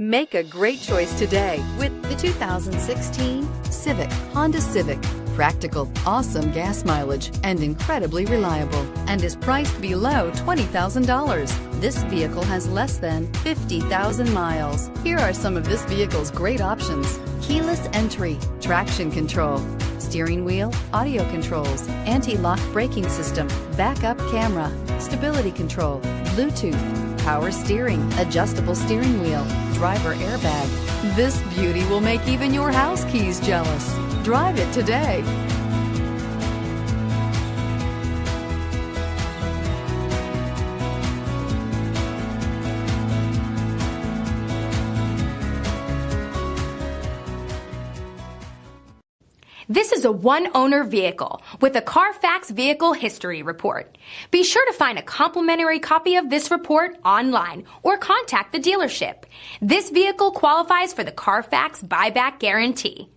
Make a great choice today with the 2016 Honda Civic. Practical, awesome gas mileage, and incredibly reliable, and is priced below $20,000. This vehicle has less than 50,000 miles. Here are some of this vehicle's great options: keyless entry, traction control, steering wheel audio controls, anti-lock braking system, backup camera, stability control, Bluetooth, power steering, adjustable steering wheel, driver airbag. This beauty will make even your house keys jealous. Drive it today. This is a one-owner vehicle with a Carfax Vehicle History Report. Be sure to find a complimentary copy of this report online or contact the dealership. This vehicle qualifies for the Carfax Buyback Guarantee.